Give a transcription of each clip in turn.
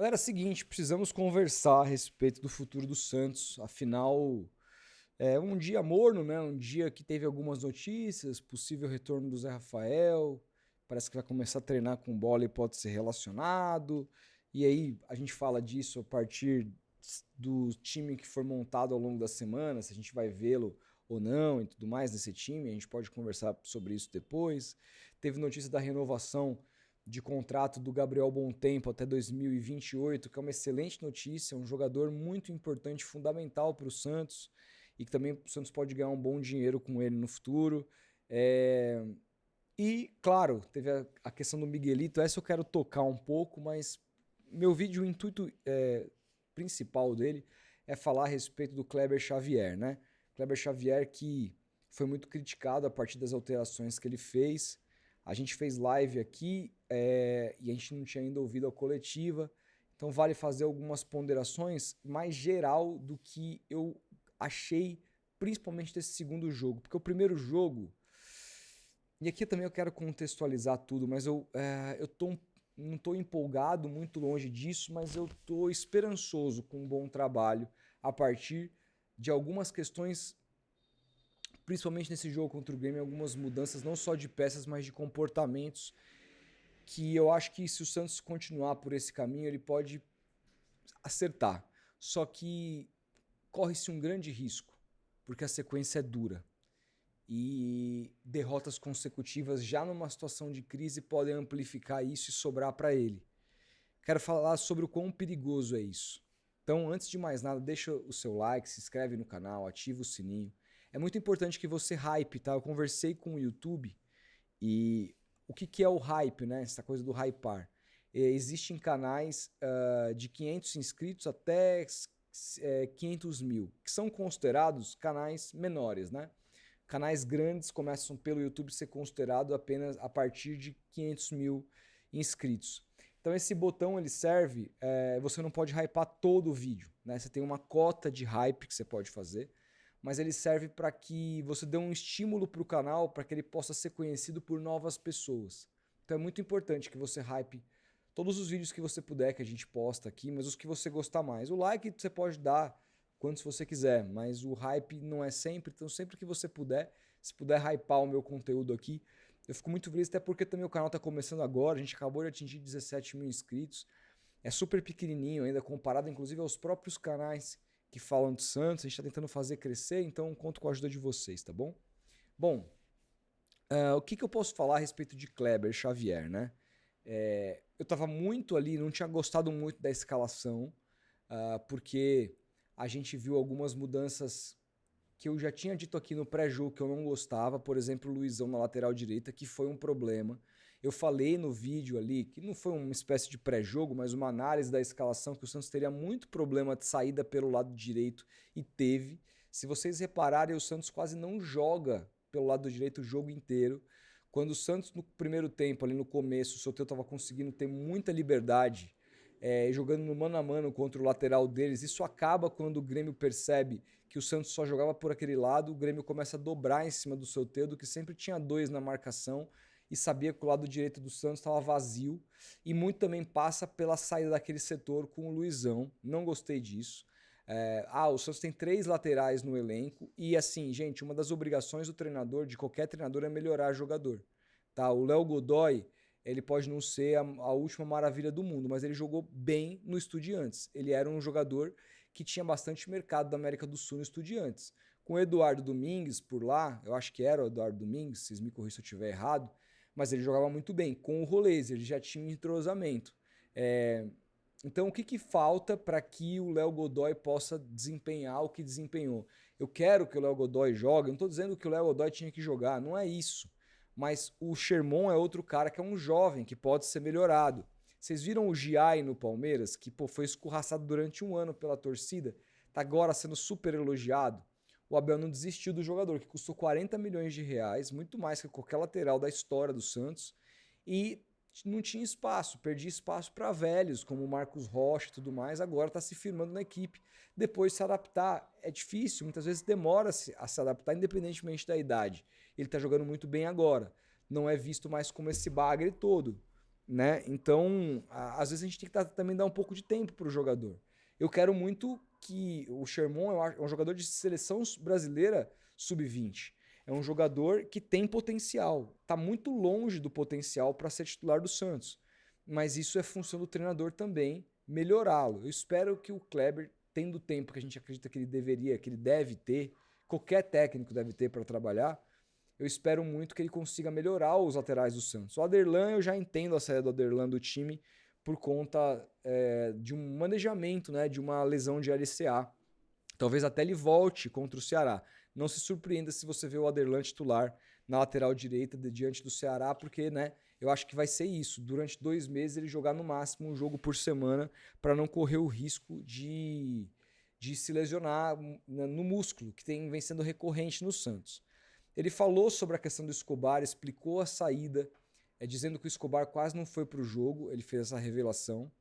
Galera, é o seguinte, precisamos conversar a respeito do futuro do Santos. Afinal, é um dia morno, né? Um dia que teve algumas notícias, possível retorno do Zé Rafael, parece que vai começar a treinar com bola e pode ser relacionado. E aí a gente fala disso a partir do time que for montado ao longo da semana, se a gente vai vê-lo ou não e tudo mais nesse time, a gente pode conversar sobre isso depois. Teve notícia da renovação de contrato do Gabriel Bontempo até 2028, que é uma excelente notícia, um jogador muito importante, fundamental para o Santos, e que também o Santos pode ganhar um bom dinheiro com ele no futuro. E, claro, teve a questão do Miguelito, essa eu quero tocar um pouco, mas meu vídeo, o intuito principal dele é falar a respeito do Kleber Xavier, né? Kleber Xavier que foi muito criticado a partir das alterações que ele fez. A gente fez live aqui e a gente não tinha ainda ouvido a coletiva, então vale fazer algumas ponderações mais geral do que eu achei, principalmente desse segundo jogo, porque o primeiro jogo, e aqui também eu quero contextualizar tudo, mas não estou empolgado, muito longe disso, mas eu estou esperançoso com um bom trabalho a partir de algumas questões, principalmente nesse jogo contra o Grêmio, algumas mudanças não só de peças, mas de comportamentos, que eu acho que se o Santos continuar por esse caminho, ele pode acertar. Só que corre-se um grande risco, porque a sequência é dura. E derrotas consecutivas já numa situação de crise podem amplificar isso e sobrar para ele. Quero falar sobre o quão perigoso é isso. Então, antes de mais nada, deixa o seu like, se inscreve no canal, ativa o sininho. É muito importante que você hype, tá? Eu conversei com o YouTube e o que é o hype, né? Essa coisa do hypar. Existem canais de 500 inscritos até 500 mil, que são considerados canais menores, né? Canais grandes começam pelo YouTube ser considerado apenas a partir de 500 mil inscritos. Então esse botão ele serve, você não pode hypar todo o vídeo, né? Você tem uma cota de hype que você pode fazer, mas ele serve para que você dê um estímulo para o canal para que ele possa ser conhecido por novas pessoas. Então é muito importante que você hype todos os vídeos que você puder que a gente posta aqui, mas os que você gostar mais. O like você pode dar quantos você quiser, mas o hype não é sempre, então sempre que você puder, se puder hypar o meu conteúdo aqui, eu fico muito feliz, até porque também o canal está começando agora, a gente acabou de atingir 17 mil inscritos, é super pequenininho ainda, comparado inclusive aos próprios canais que falam de Santos, a gente está tentando fazer crescer, então conto com a ajuda de vocês, tá bom? Bom, o que eu posso falar a respeito de Kleber Xavier, né? Eu estava muito ali, não tinha gostado muito da escalação, porque a gente viu algumas mudanças que eu já tinha dito aqui no pré-jogo que eu não gostava, por exemplo, o Luizão na lateral direita, que foi um problema. Eu falei no vídeo ali, que não foi uma espécie de pré-jogo, mas uma análise da escalação, que o Santos teria muito problema de saída pelo lado direito, e teve. Se vocês repararem, o Santos quase não joga pelo lado direito o jogo inteiro. Quando o Santos, no primeiro tempo, ali no começo, o Soteldo estava conseguindo ter muita liberdade, jogando no mano a mano contra o lateral deles. Isso acaba quando o Grêmio percebe que o Santos só jogava por aquele lado, o Grêmio começa a dobrar em cima do Soteldo, que sempre tinha dois na marcação e sabia que o lado direito do Santos estava vazio, e muito também passa pela saída daquele setor com o Luizão. Não gostei disso. O Santos tem 3 laterais no elenco e assim, gente, uma das obrigações do treinador, de qualquer treinador, é melhorar jogador. Tá? O Léo Godoy, ele pode não ser a última maravilha do mundo, mas ele jogou bem no Estudiantes. Ele era um jogador que tinha bastante mercado da América do Sul no Estudiantes. Com o Eduardo Domingues por lá, eu acho que era o Eduardo Domingues, vocês me corrijam se eu estiver errado, mas ele jogava muito bem. Com o Rolês, ele já tinha um entrosamento. Então, o que falta para que o Léo Godoy possa desempenhar o que desempenhou? Eu quero que o Léo Godoy jogue, não estou dizendo que o Léo Godoy tinha que jogar, não é isso. Mas o Sherman é outro cara que é um jovem, que pode ser melhorado. Vocês viram o Giai no Palmeiras, que foi escorraçado durante um ano pela torcida, tá agora sendo super elogiado. O Abel não desistiu do jogador, que custou 40 milhões de reais, muito mais que qualquer lateral da história do Santos, e não tinha espaço, perdia espaço para velhos, como o Marcos Rocha e tudo mais, agora está se firmando na equipe. Depois de se adaptar, é difícil, muitas vezes demora a se adaptar, independentemente da idade. Ele está jogando muito bem agora, não é visto mais como esse bagre todo. né? Então, às vezes a gente tem que também dar um pouco de tempo para o jogador. Eu quero muito que o Sherman é um jogador de seleção brasileira sub-20. É um jogador que tem potencial. Está muito longe do potencial para ser titular do Santos. Mas isso é função do treinador também, melhorá-lo. Eu espero que o Kleber, tendo o tempo que a gente acredita que ele deveria, que ele deve ter, qualquer técnico deve ter para trabalhar, eu espero muito que ele consiga melhorar os laterais do Santos. O Aderlan, eu já entendo a saída do Aderlan do time por conta de um manejamento, né, de uma lesão de LCA. Talvez até ele volte contra o Ceará. Não se surpreenda se você vê o Aderlan titular na lateral direita diante do Ceará, porque, né, eu acho que vai ser isso. Durante 2 meses ele jogar no máximo um jogo por semana para não correr o risco de se lesionar no músculo, que vem sendo recorrente no Santos. Ele falou sobre a questão do Escobar, explicou a saída, dizendo que o Escobar quase não foi para o jogo, ele fez essa revelação.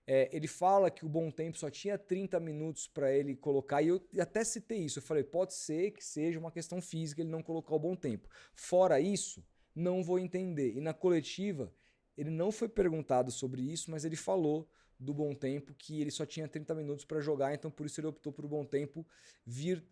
Ele fala que o Bom Tempo só tinha 30 minutos para ele colocar, e eu até citei isso, eu falei, pode ser que seja uma questão física ele não colocar o Bom Tempo. Fora isso, não vou entender. E na coletiva, ele não foi perguntado sobre isso, mas ele falou do Bom Tempo que ele só tinha 30 minutos para jogar, então por isso ele optou por o Bom Tempo vir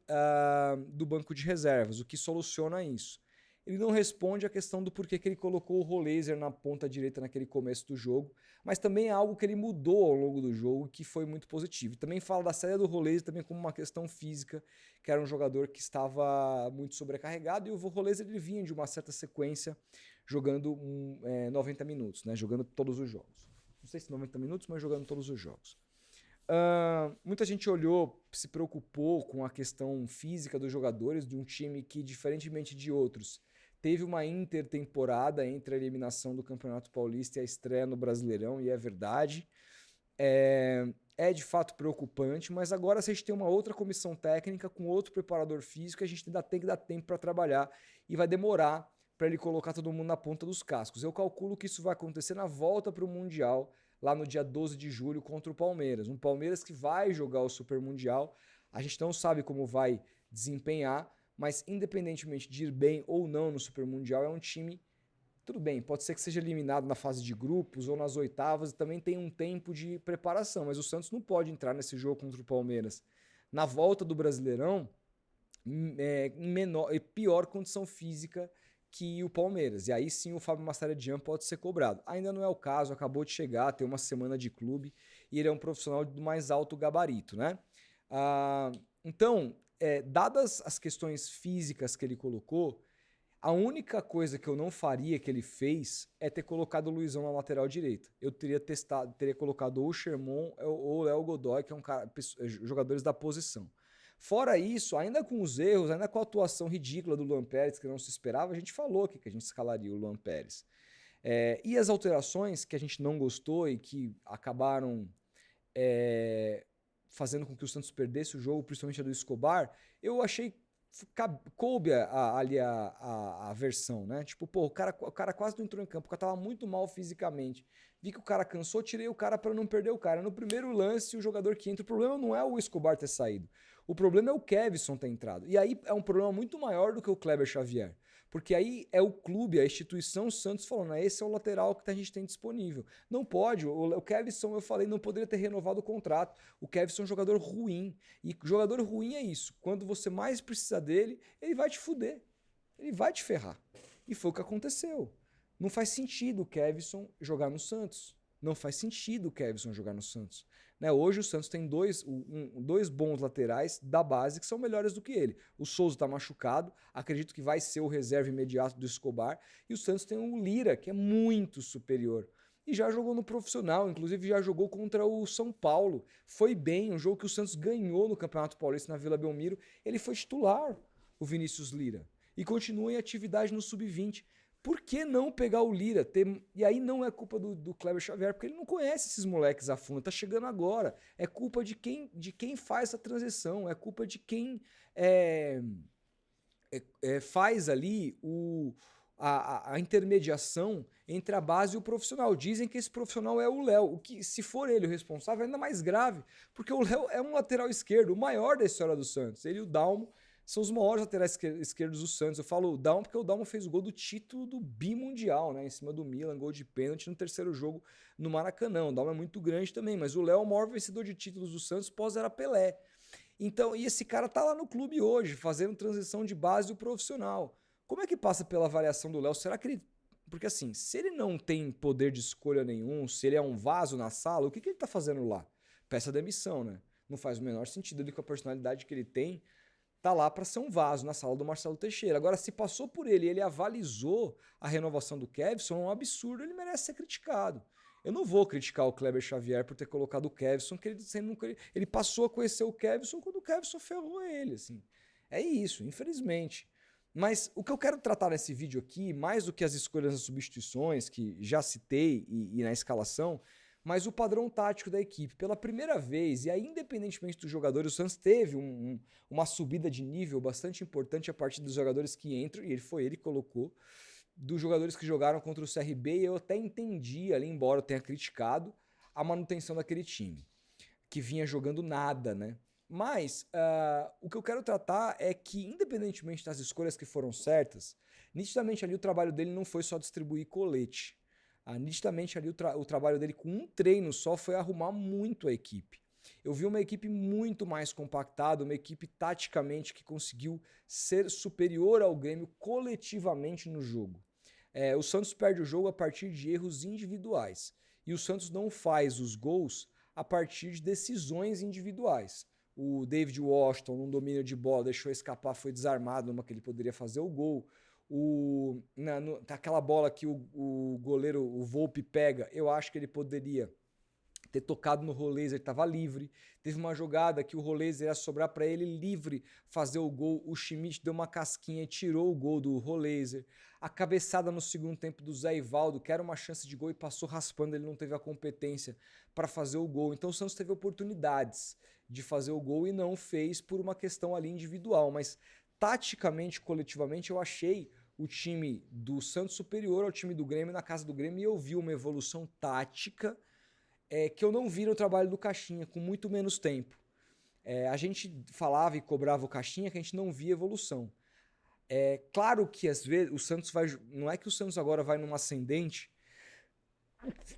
do banco de reservas, o que soluciona isso. Ele não responde a questão do porquê que ele colocou o Roleiser na ponta direita naquele começo do jogo, mas também é algo que ele mudou ao longo do jogo que foi muito positivo. E também fala da saída do Roleiser também como uma questão física, que era um jogador que estava muito sobrecarregado, e o Roleiser ele vinha de uma certa sequência jogando 90 minutos, né? Jogando todos os jogos. Não sei se 90 minutos, mas jogando todos os jogos. Muita gente olhou, se preocupou com a questão física dos jogadores de um time que, diferentemente de outros, teve uma intertemporada entre a eliminação do Campeonato Paulista e a estreia no Brasileirão, e é verdade. É de fato preocupante, mas agora a gente tem uma outra comissão técnica com outro preparador físico, a gente ainda tem que dar tempo para trabalhar e vai demorar para ele colocar todo mundo na ponta dos cascos. Eu calculo que isso vai acontecer na volta para o Mundial, lá no dia 12 de julho contra o Palmeiras. Um Palmeiras que vai jogar o Super Mundial, a gente não sabe como vai desempenhar, mas independentemente de ir bem ou não no Super Mundial, é um time, tudo bem, pode ser que seja eliminado na fase de grupos ou nas oitavas, e também tem um tempo de preparação, mas o Santos não pode entrar nesse jogo contra o Palmeiras na volta do Brasileirão em menor e pior condição física que o Palmeiras. E aí sim o Fábio Massaredian pode ser cobrado. Ainda não é o caso, acabou de chegar, tem uma semana de clube e ele é um profissional do mais alto gabarito, né? Então, dadas as questões físicas que ele colocou, a única coisa que eu não faria que ele fez é ter colocado o Luizão na lateral direita. Eu teria colocado ou o Sherman ou o Léo Godoy, que é jogadores da posição. Fora isso, ainda com os erros, ainda com a atuação ridícula do Luan Pérez, que não se esperava, a gente falou aqui que a gente escalaria o Luan Pérez. E as alterações que a gente não gostou e que acabaram fazendo com que o Santos perdesse o jogo, principalmente a do Escobar, eu achei coube ali a versão, né? Tipo, pô, o cara quase não entrou em campo, o cara tava muito mal fisicamente. Vi que o cara cansou, tirei o cara para não perder o cara. No primeiro lance, o jogador que entra, o problema não é o Escobar ter saído. O problema é o Kevson ter entrado. E aí é um problema muito maior do que o Kleber Xavier. Porque aí é o clube, a instituição Santos falando, esse é o lateral que a gente tem disponível. Não pode, o Kevson, eu falei, não poderia ter renovado o contrato. O Kevson é um jogador ruim. E jogador ruim é isso. Quando você mais precisa dele, ele vai te fuder. Ele vai te ferrar. E foi o que aconteceu. Não faz sentido o Kevson jogar no Santos. Não faz sentido o Kevson jogar no Santos. Né? Hoje o Santos tem dois bons laterais da base que são melhores do que ele. O Souza está machucado, acredito que vai ser o reserva imediato do Escobar. E o Santos tem o Lira, que é muito superior. E já jogou no profissional, inclusive já jogou contra o São Paulo. Foi bem, um jogo que o Santos ganhou no Campeonato Paulista na Vila Belmiro. Ele foi titular, o Vinícius Lira. E continua em atividade no Sub-20. Por que não pegar o Lira? E aí não é culpa do Kleber Xavier, porque ele não conhece esses moleques a fundo, tá chegando agora. É culpa de quem faz essa transição, é culpa de quem faz ali a intermediação entre a base e o profissional. Dizem que esse profissional é o Léo, o que, se for ele o responsável, é ainda mais grave, porque o Léo é um lateral esquerdo, o maior da história do Santos. Ele e o Dalmo são os maiores laterais esquerdos do Santos. Eu falo o Dalmo porque o Dalmo fez o gol do título do bimundial, né? Em cima do Milan, gol de pênalti no terceiro jogo no Maracanã. O Dalmo é muito grande também, mas o Léo é o maior vencedor de títulos do Santos pós-era Pelé. Então, e esse cara tá lá no clube hoje, fazendo transição de base do profissional. Como é que passa pela avaliação do Léo? Será que ele... Porque assim, se ele não tem poder de escolha nenhum, se ele é um vaso na sala, o que ele tá fazendo lá? Peça demissão, né? Não faz o menor sentido ele com a personalidade que ele tem, tá lá para ser um vaso na sala do Marcelo Teixeira. Agora, se passou por ele e ele avalizou a renovação do Kevson, é um absurdo, ele merece ser criticado. Eu não vou criticar o Kleber Xavier por ter colocado o Kevson, que ele passou a conhecer o Kevson quando o Kevson ferrou ele, assim. É isso, infelizmente. Mas o que eu quero tratar nesse vídeo aqui, mais do que as escolhas das substituições, que já citei e na escalação, mas o padrão tático da equipe. Pela primeira vez, e aí independentemente dos jogadores, o Santos teve uma subida de nível bastante importante a partir dos jogadores que entram, e ele que colocou, dos jogadores que jogaram contra o CRB, e eu até entendi ali, embora eu tenha criticado, a manutenção daquele time, que vinha jogando nada, né? Mas o que eu quero tratar é que, independentemente das escolhas que foram certas, nitidamente ali o trabalho dele não foi só distribuir colete. Nitidamente ali o trabalho dele com um treino só foi arrumar muito a equipe. Eu vi uma equipe muito mais compactada, uma equipe taticamente que conseguiu ser superior ao Grêmio coletivamente no jogo. O Santos perde o jogo a partir de erros individuais. E o Santos não faz os gols a partir de decisões individuais. O David Washington, num domínio de bola, deixou escapar, foi desarmado numa que ele poderia fazer o gol. Aquela bola que o goleiro, o Volpi, pega, eu acho que ele poderia ter tocado no Roleiser, estava livre. Teve uma jogada que o Roleiser ia sobrar para ele livre fazer o gol. O Schmidt deu uma casquinha e tirou o gol do Roleiser. A cabeçada no segundo tempo do Zé Ivaldo, que era uma chance de gol e passou raspando, ele não teve a competência para fazer o gol. Então o Santos teve oportunidades de fazer o gol e não fez por uma questão ali individual. Mas taticamente, coletivamente, eu achei o time do Santos superior ao time do Grêmio na casa do Grêmio, e eu vi uma evolução tática que eu não vi no trabalho do Caixinha, com muito menos tempo. A gente falava e cobrava o Caixinha que a gente não via evolução. Claro que às vezes o Santos vai... Não é que o Santos agora vai numa ascendente...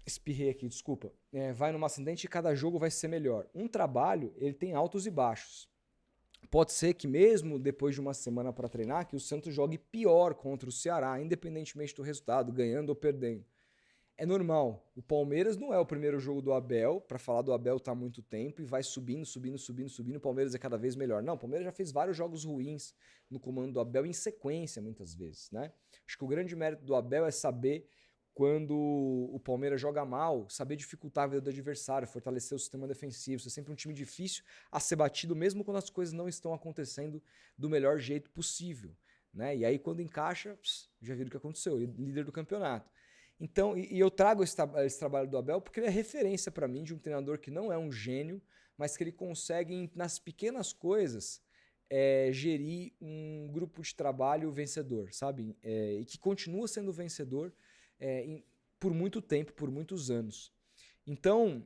Espirrei aqui, desculpa. Vai numa ascendente e cada jogo vai ser melhor. Um trabalho, ele tem altos e baixos. Pode ser que mesmo depois de uma semana para treinar, que o Santos jogue pior contra o Ceará, independentemente do resultado, ganhando ou perdendo. É normal. O Palmeiras não é o primeiro jogo do Abel, para falar do Abel tá há muito tempo, e vai subindo. O Palmeiras é cada vez melhor. Não, o Palmeiras já fez vários jogos ruins no comando do Abel em sequência, muitas vezes, né? Acho que o grande mérito do Abel é saber, quando o Palmeiras joga mal, saber dificultar a vida do adversário, fortalecer o sistema defensivo. Isso é sempre um time difícil a ser batido, mesmo quando as coisas não estão acontecendo do melhor jeito possível, né? E aí, quando encaixa, já viram o que aconteceu, líder do campeonato. Então, e eu trago esse trabalho do Abel porque ele é referência para mim de um treinador que não é um gênio, mas que ele consegue, nas pequenas coisas, gerir um grupo de trabalho vencedor, sabe? E que continua sendo vencedor por muito tempo, por muitos anos. Então,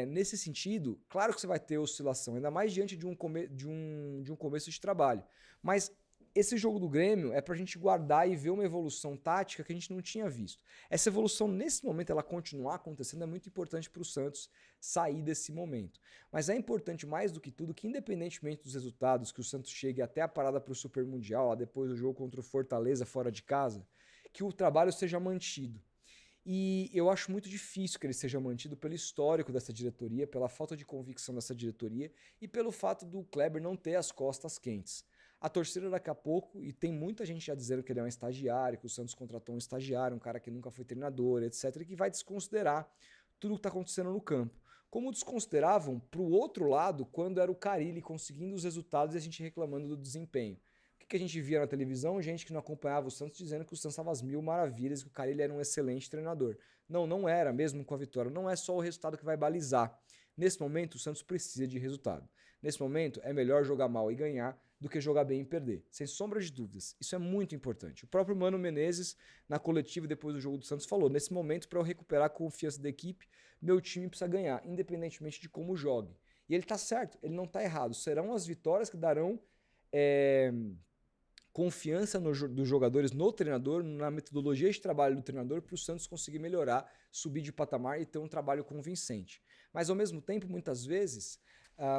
nesse sentido, claro que você vai ter oscilação, ainda mais diante de um começo de trabalho. Mas esse jogo do Grêmio é pra gente guardar e ver uma evolução tática que a gente não tinha visto. Essa evolução, nesse momento, ela continuar acontecendo, é muito importante para o Santos sair desse momento. Mas é importante, mais do que tudo, que independentemente dos resultados, que o Santos chegue até a parada para o Super Mundial, lá depois do jogo contra o Fortaleza fora de casa, que o trabalho seja mantido. E eu acho muito difícil que ele seja mantido pelo histórico dessa diretoria, pela falta de convicção dessa diretoria e pelo fato do Kleber não ter as costas quentes. A torcida daqui a pouco, e tem muita gente já dizendo que ele é um estagiário, que o Santos contratou um estagiário, um cara que nunca foi treinador, etc., e que vai desconsiderar tudo o que está acontecendo no campo. Como desconsideravam pro outro lado quando era o Carille conseguindo os resultados e a gente reclamando do desempenho. O que a gente via na televisão? Gente que não acompanhava o Santos dizendo que o Santos estava às mil maravilhas e que o Carille era um excelente treinador. Não, não era, mesmo com a vitória. Não é só o resultado que vai balizar. Nesse momento, o Santos precisa de resultado. Nesse momento, é melhor jogar mal e ganhar do que jogar bem e perder. Sem sombra de dúvidas. Isso é muito importante. O próprio Mano Menezes, na coletiva depois do jogo do Santos, falou: nesse momento, para eu recuperar a confiança da equipe, meu time precisa ganhar, independentemente de como jogue. E ele tá certo, ele não tá errado. Serão as vitórias que darão confiança dos jogadores no treinador, na metodologia de trabalho do treinador, para o Santos conseguir melhorar, subir de patamar e ter um trabalho convincente. Mas, ao mesmo tempo, muitas vezes,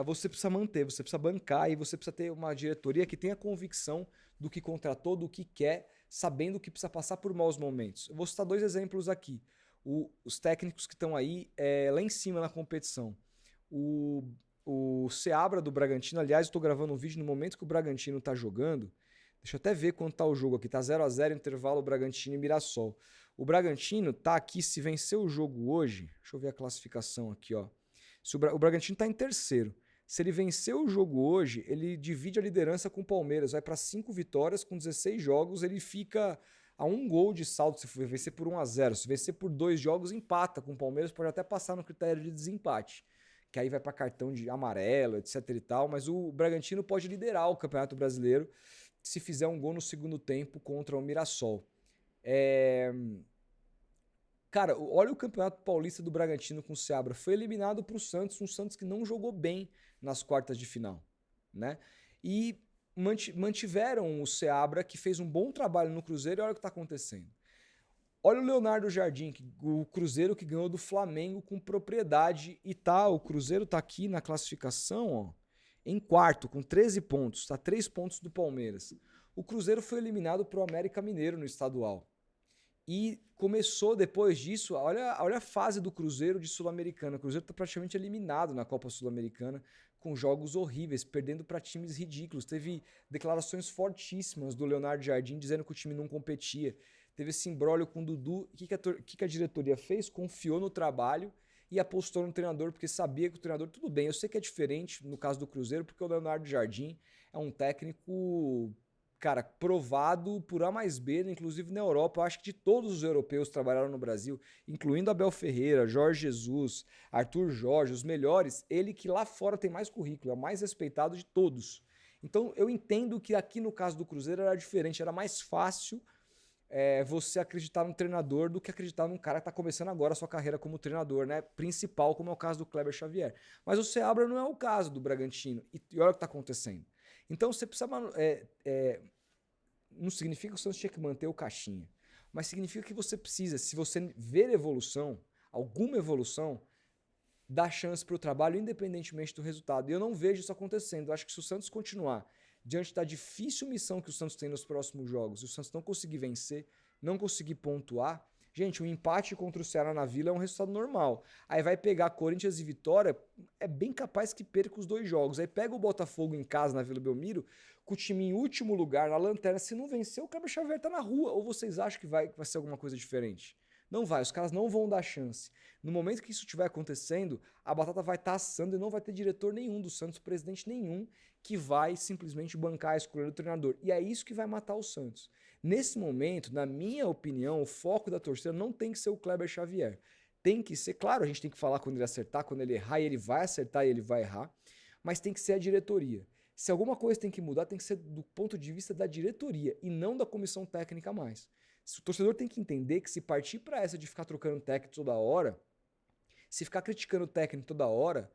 você precisa manter, você precisa bancar e você precisa ter uma diretoria que tenha convicção do que contratou, do que quer, sabendo que precisa passar por maus momentos. Eu vou citar 2 exemplos aqui. Os técnicos que estão aí lá em cima na competição. O Seabra do Bragantino, aliás, eu estou gravando um vídeo no momento que o Bragantino está jogando. Deixa eu até ver quanto tá o jogo aqui. Tá 0-0 intervalo Bragantino e Mirassol. O Bragantino tá aqui, se vencer o jogo hoje... Deixa eu ver a classificação aqui, ó. O Bragantino tá em terceiro. Se ele vencer o jogo hoje, ele divide a liderança com o Palmeiras. Vai para 5 vitórias com 16 jogos. Ele fica a 1 gol de saldo se vencer por 1-0. Se vencer por 2 jogos, empata com o Palmeiras. Pode até passar no critério de desempate. Que aí vai para cartão de amarelo, etc e tal. Mas o Bragantino pode liderar o Campeonato Brasileiro se fizer um gol no segundo tempo contra o Mirassol. Cara, olha o Campeonato Paulista do Bragantino com o Seabra. Foi eliminado para o Santos, um Santos que não jogou bem nas quartas de final, né? E mantiveram o Seabra, que fez um bom trabalho no Cruzeiro, e olha o que está acontecendo. Olha o Leonardo Jardim, o Cruzeiro que ganhou do Flamengo com propriedade e o Cruzeiro tá aqui na classificação, ó, em quarto, com 13 pontos, está 3 pontos do Palmeiras. O Cruzeiro foi eliminado para o América Mineiro no estadual. E começou depois disso, olha a fase do Cruzeiro de Sul-Americana. O Cruzeiro está praticamente eliminado na Copa Sul-Americana, com jogos horríveis, perdendo para times ridículos. Teve declarações fortíssimas do Leonardo Jardim dizendo que o time não competia. Teve esse imbróglio com o Dudu. O que a diretoria fez? Confiou no trabalho e apostou no treinador, porque sabia que o treinador, tudo bem, eu sei que é diferente no caso do Cruzeiro, porque o Leonardo Jardim é um técnico, cara, provado por A mais B, inclusive na Europa. Eu acho que de todos os europeus que trabalharam no Brasil, incluindo Abel Ferreira, Jorge Jesus, Arthur Jorge, os melhores, ele que lá fora tem mais currículo, é o mais respeitado de todos. Então eu entendo que aqui no caso do Cruzeiro era diferente, era mais fácil você acreditar num treinador do que acreditar num cara que está começando agora a sua carreira como treinador, né? Principal, como é o caso do Kleber Xavier. Mas o Seabra não é o caso do Bragantino. E olha o que está acontecendo. Então você precisa... não significa que o Santos tinha que manter o caixinha. Mas significa que você precisa, se você ver evolução, alguma evolução, dar chance para o trabalho independentemente do resultado. E eu não vejo isso acontecendo. Eu acho que se o Santos continuar diante da difícil missão que o Santos tem nos próximos jogos, e o Santos não conseguir vencer, não conseguir pontuar, gente, um empate contra o Ceará na Vila é um resultado normal. Aí vai pegar Corinthians e Vitória, é bem capaz que perca os 2 jogos. Aí pega o Botafogo em casa na Vila Belmiro, com o time em último lugar, na lanterna. Se não vencer, o Kleber Xavier tá na rua. Ou vocês acham que vai ser alguma coisa diferente? Não vai, os caras não vão dar chance. No momento que isso estiver acontecendo, a batata vai estar assando e não vai ter diretor nenhum do Santos, presidente nenhum, que vai simplesmente bancar a escolha do treinador. E é isso que vai matar o Santos. Nesse momento, na minha opinião, o foco da torcida não tem que ser o Kleber Xavier. Tem que ser, claro, a gente tem que falar quando ele acertar, quando ele errar, e ele vai acertar e ele vai errar, mas tem que ser a diretoria. Se alguma coisa tem que mudar, tem que ser do ponto de vista da diretoria e não da comissão técnica mais. O torcedor tem que entender que se partir para essa de ficar trocando técnico toda hora, se ficar criticando o técnico toda hora,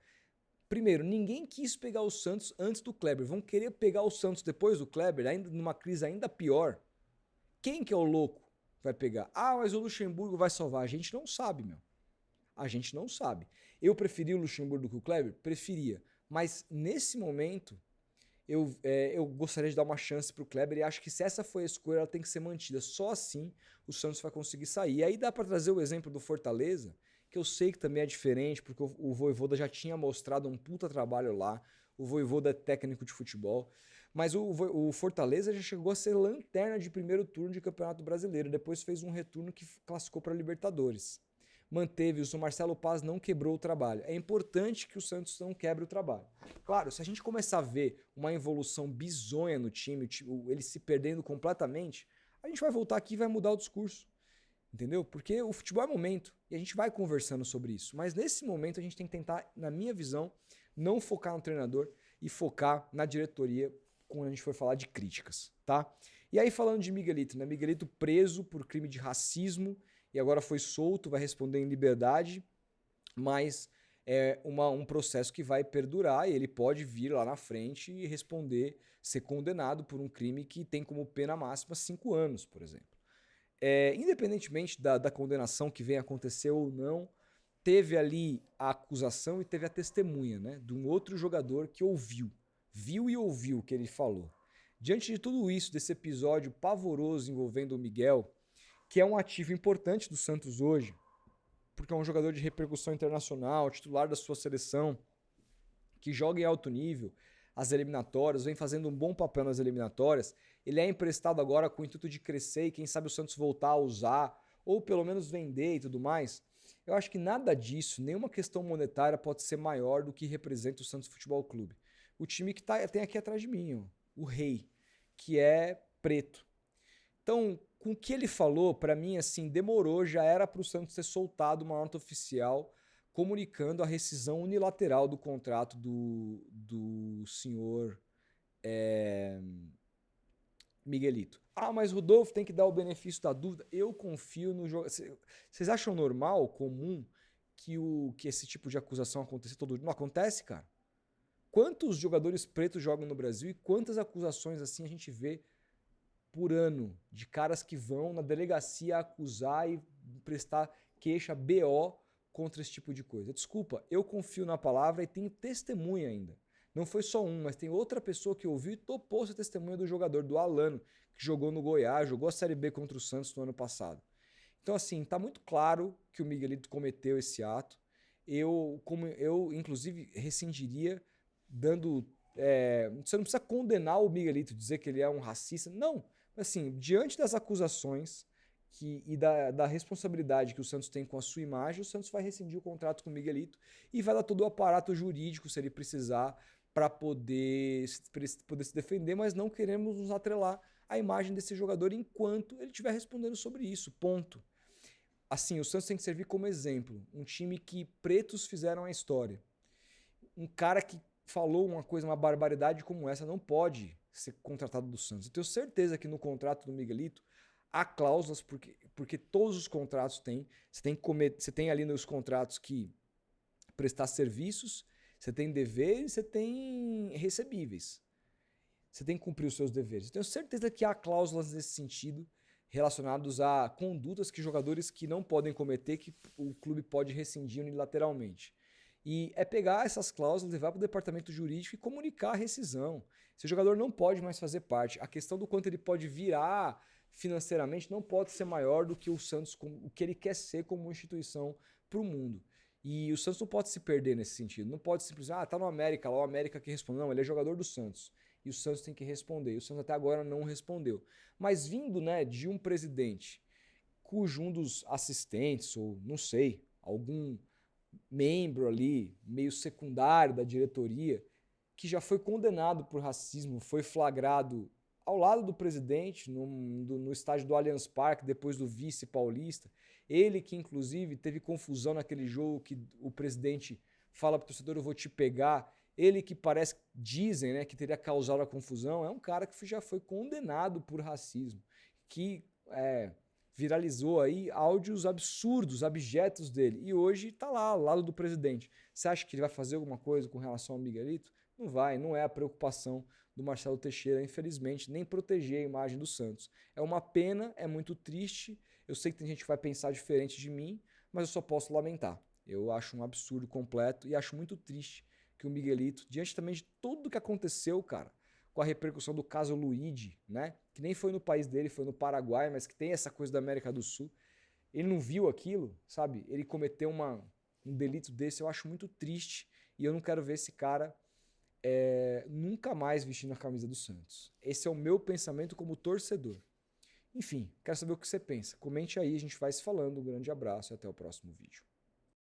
primeiro, ninguém quis pegar o Santos antes do Kleber. Vão querer pegar o Santos depois do Kleber, ainda numa crise ainda pior. Quem que é o louco que vai pegar? Ah, mas o Luxemburgo vai salvar. A gente não sabe, meu. A gente não sabe. Eu preferia o Luxemburgo do que o Kleber? Preferia. Mas nesse momento, eu gostaria de dar uma chance pro Kleber e acho que se essa foi a escolha, ela tem que ser mantida. Só assim o Santos vai conseguir sair. E aí dá para trazer o exemplo do Fortaleza, que eu sei que também é diferente, porque o Vojvoda já tinha mostrado um puta trabalho lá. O Vojvoda é técnico de futebol. Mas o Fortaleza já chegou a ser lanterna de primeiro turno de Campeonato Brasileiro. Depois fez um retorno que classificou para Libertadores. Manteve-se, o Marcelo Paz não quebrou o trabalho. É importante que o Santos não quebre o trabalho. Claro, se a gente começar a ver uma evolução bizonha no time, ele se perdendo completamente, a gente vai voltar aqui e vai mudar o discurso. Entendeu? Porque o futebol é momento e a gente vai conversando sobre isso. Mas nesse momento a gente tem que tentar, na minha visão, não focar no treinador e focar na diretoria quando a gente for falar de críticas, tá? E aí falando de Miguelito, né? Miguelito preso por crime de racismo e agora foi solto, vai responder em liberdade, mas é um processo que vai perdurar e ele pode vir lá na frente e responder, ser condenado por um crime que tem como pena máxima 5 anos, por exemplo. Independentemente da condenação que venha a acontecer ou não, teve ali a acusação e teve a testemunha, né, de um outro jogador que viu e ouviu o que ele falou. Diante de tudo isso, desse episódio pavoroso envolvendo o Miguel, que é um ativo importante do Santos hoje, porque é um jogador de repercussão internacional, titular da sua seleção, que joga em alto nível, as eliminatórias, vem fazendo um bom papel nas eliminatórias, ele é emprestado agora com o intuito de crescer e quem sabe o Santos voltar a usar, ou pelo menos vender e tudo mais. Eu acho que nada disso, nenhuma questão monetária pode ser maior do que representa o Santos Futebol Clube. O time que tem aqui atrás de mim, ó, o Rei, que é preto. Então, com o que ele falou, para mim, assim, demorou, já era para o Santos ter soltado uma nota oficial comunicando a rescisão unilateral do contrato do senhor Miguelito. Ah, mas Rodolfo tem que dar o benefício da dúvida. Eu confio no jogo. Vocês acham normal, comum, que esse tipo de acusação aconteça todo dia? Não acontece, cara. Quantos jogadores pretos jogam no Brasil e quantas acusações assim a gente vê por ano de caras que vão na delegacia acusar e prestar queixa BO contra esse tipo de coisa? Desculpa, eu confio na palavra e tenho testemunha ainda. Não foi só um, mas tem outra pessoa que ouviu e topou essa testemunha do jogador, do Alano, que jogou no Goiás, jogou a Série B contra o Santos no ano passado. Então, assim, tá muito claro que o Miguelito cometeu esse ato. Eu inclusive, rescindiria dando... você não precisa condenar o Miguelito, dizer que ele é um racista. Não, assim, diante das acusações e da responsabilidade que o Santos tem com a sua imagem, o Santos vai rescindir o contrato com o Miguelito e vai dar todo o aparato jurídico, se ele precisar, para poder se defender, mas não queremos nos atrelar à imagem desse jogador enquanto ele estiver respondendo sobre isso, ponto. Assim, o Santos tem que servir como exemplo, um time que pretos fizeram a história. Um cara que falou uma barbaridade como essa não pode ser contratado do Santos. Eu tenho certeza que no contrato do Miguelito há cláusulas, porque todos os contratos têm. Você tem ali nos contratos que prestar serviços, você tem deveres, você tem recebíveis. Você tem que cumprir os seus deveres. Eu tenho certeza que há cláusulas nesse sentido relacionadas a condutas que jogadores que não podem cometer, que o clube pode rescindir unilateralmente. E é pegar essas cláusulas, levar para o departamento jurídico e comunicar a rescisão. Esse jogador não pode mais fazer parte. A questão do quanto ele pode virar financeiramente não pode ser maior do que o Santos, o que ele quer ser como instituição para o mundo. E o Santos não pode se perder nesse sentido. Não pode simplesmente, tá no América, lá o América que responde. Não, ele é jogador do Santos. E o Santos tem que responder. E o Santos até agora não respondeu. Mas vindo, né, de um presidente cujo um dos assistentes, ou não sei, algum membro ali, meio secundário da diretoria, que já foi condenado por racismo, foi flagrado ao lado do presidente, no estádio do Allianz Parque, depois do vice paulista. Ele que, inclusive, teve confusão naquele jogo que o presidente fala para o torcedor, eu vou te pegar. Ele que dizem, né, que teria causado a confusão, é um cara que já foi condenado por racismo, que viralizou aí áudios absurdos, abjetos dele, e hoje está lá, ao lado do presidente. Você acha que ele vai fazer alguma coisa com relação ao Miguelito? Não vai, não é a preocupação do Marcelo Teixeira, infelizmente, nem proteger a imagem do Santos. É uma pena, é muito triste, eu sei que tem gente que vai pensar diferente de mim, mas eu só posso lamentar. Eu acho um absurdo completo e acho muito triste que o Miguelito, diante também de tudo o que aconteceu, cara, com a repercussão do caso Luigi, né? Que nem foi no país dele, foi no Paraguai, mas que tem essa coisa da América do Sul. Ele não viu aquilo, sabe? Ele cometeu um delito desse, eu acho muito triste e eu não quero ver esse cara nunca mais vestindo a camisa do Santos. Esse é o meu pensamento como torcedor. Enfim, quero saber o que você pensa. Comente aí, a gente vai se falando. Um grande abraço e até o próximo vídeo.